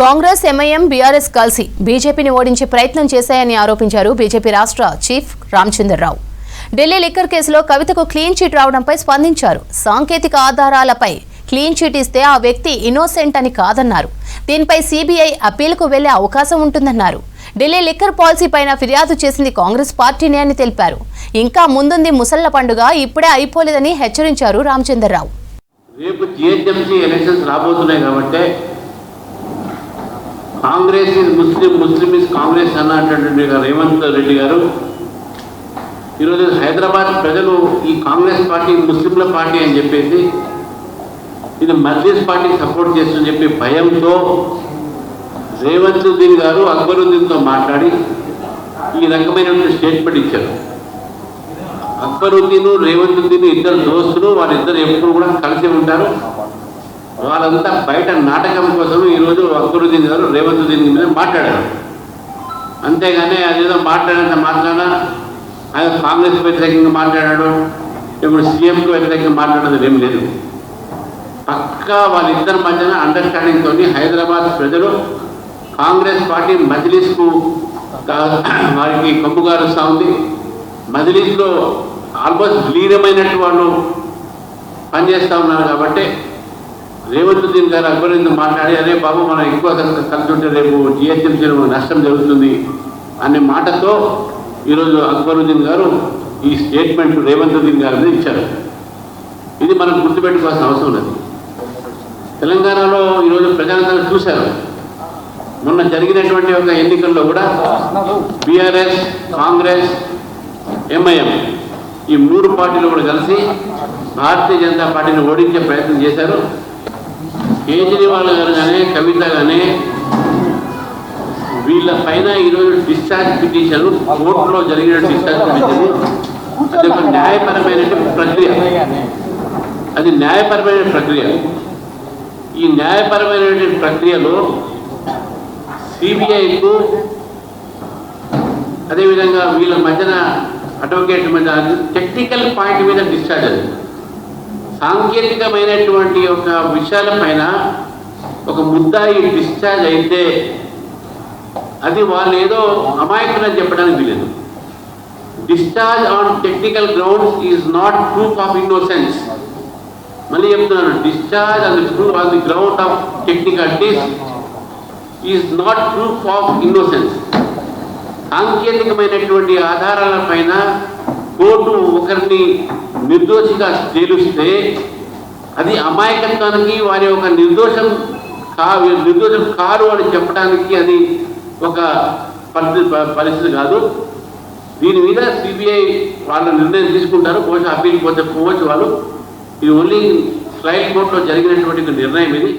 Congress MIM BRS కలిసి బీజేపీని ఓడించే ప్రయత్నం చేశాయని ఆరోపించారు బీజేపీ రాష్ట్ర చీఫ్ రామచంద్రరావు. ఢిల్లీ లిక్కర్ కేసులో కవితకు క్లీన్ చిట్ రావడంపై స్పందించారు. సాంకేతిక ఆధారాలపై క్లీన్ చిట్ ఇస్తే ఆ వ్యక్తి ఇన్నోసెంట్ అని కాదన్నారు. దీనిపై సీబీఐ అప్పీలుకు వెళ్లే అవకాశం ఉంటుందన్నారు. ఢిల్లీ లిక్కర్ పాలసీ పైన ఫిర్యాదు చేసింది కాంగ్రెస్ పార్టీనే అని తెలిపారు. ఇంకా ముందుంది ముసళ్ల పండుగ, ఇప్పుడే అయిపోలేదని హెచ్చరించారు రామచంద్రరావు. రేపు జీహెచ్ఎంసీ ఎలక్షన్స్ రాబోతున్నాయి కాబట్టి Congress is Muslim, Muslim is Congress అన్నటువంటి రేవంత్ రెడ్డి గారు ఈరోజు హైదరాబాద్ ప్రజలు ఈ కాంగ్రెస్ పార్టీ ముస్లింల పార్టీ అని చెప్పేసి ఇది మజ్లిస్ పార్టీకి సపోర్ట్ చేస్తుందని చెప్పి భయంతో రేవంత్ గారు అక్బరుద్దీన్తో మాట్లాడి ఈ రకమైనటువంటి స్టేట్మెంట్ ఇచ్చారు. అక్బరుద్దీన్, రేవంత్ ఇద్దరు దోస్తులు, వాళ్ళిద్దరు ఎప్పుడు కూడా కలిసి ఉంటారు. వాళ్ళంతా బయట నాటకం కోసం ఈరోజు అక్బరుద్దీన్ గారు రేవంత్ మీద మాట్లాడారు. అంతేగాని అదేదో మాట్లాడినంత మాట్లాడినా ఆయన కాంగ్రెస్ వ్యతిరేకంగా మాట్లాడాడు, ఇప్పుడు సీఎంకు వ్యతిరేకంగా మాట్లాడేది ఏం లేదు. పక్కా వాళ్ళిద్దరి మధ్యన అండర్స్టాండింగ్ తోటి హైదరాబాద్ ప్రజలు కాంగ్రెస్ పార్టీ మజ్లిస్కు వారికి కంపు కారుస్తూ ఉంది. మజ్లిస్లో ఆల్మోస్ట్ లీనమైనట్టు వాళ్ళు పనిచేస్తూ ఉన్నారు. కాబట్టి రేవంత్ గారు అక్బరుద్దీన్ మాట్లాడి అదే బాబు మనం ఎక్కువ కలిసి ఉంటే రేపు జిహెచ్ఎంసీలో నష్టం జరుగుతుంది అనే మాటతో ఈరోజు అక్బరుద్దీన్ గారు ఈ స్టేట్మెంట్ రేవంత్ గారి మీద ఇచ్చారు. ఇది మనం గుర్తుపెట్టుకోవాల్సిన అవసరం ఉన్నది. తెలంగాణలో ఈరోజు ప్రజలందరూ చూశారు. మొన్న జరిగినటువంటి ఒక ఎన్నికల్లో కూడా బీఆర్ఎస్, కాంగ్రెస్, ఎంఐఎం ఈ మూడు పార్టీలు కూడా కలిసి భారతీయ జనతా పార్టీని ఓడించే ప్రయత్నం చేశారు. కేజ్రీవాల్ గారు కానీ, కవిత కానీ వీళ్ళ పైన ఈరోజు డిశ్చార్జ్ పిటిషన్ కోర్టులో జరిగిన డిశ్చార్జ్ పిటిషన్ అది ఒక న్యాయపరమైన ప్రక్రియ. అది న్యాయపరమైన ప్రక్రియ. ఈ న్యాయపరమైన ప్రక్రియలో సిబిఐకు అదేవిధంగా వీళ్ళ మధ్యన అడ్వకేట్ మధ్య టెక్నికల్ పాయింట్ మీద డిశ్చార్జ్ అది సాంకేతికమైనటువంటి ఒక విషయాల పైన ఒక ముద్దాయి డిశ్చార్జ్ అయితే అది వాళ్ళు ఏదో అమాయకులని చెప్పడానికి వీలేదు. Discharge on technical grounds is not proof of innocence. మళ్ళీ చెప్తున్నాను, discharge on the ground of technicalities is not proof of innocence. సాంకేతికమైనటువంటి ఆధారాల పైన కోర్టు ఒకరిని నిర్దోషిగా తేలుస్తే అది అమాయకత్వానికి వారి ఒక నిర్దోషం కారు అని చెప్పడానికి అది ఒక పరిస్థితి కాదు. దీని మీద సిబిఐ వాళ్ళ నిర్ణయం తీసుకుంటారు. బహుశా అప్పీల్ పోతే పోవచ్చు వాళ్ళు. ఇది ఓన్లీ ట్రయల్ కోర్టులో జరిగినటువంటి నిర్ణయం ఇది.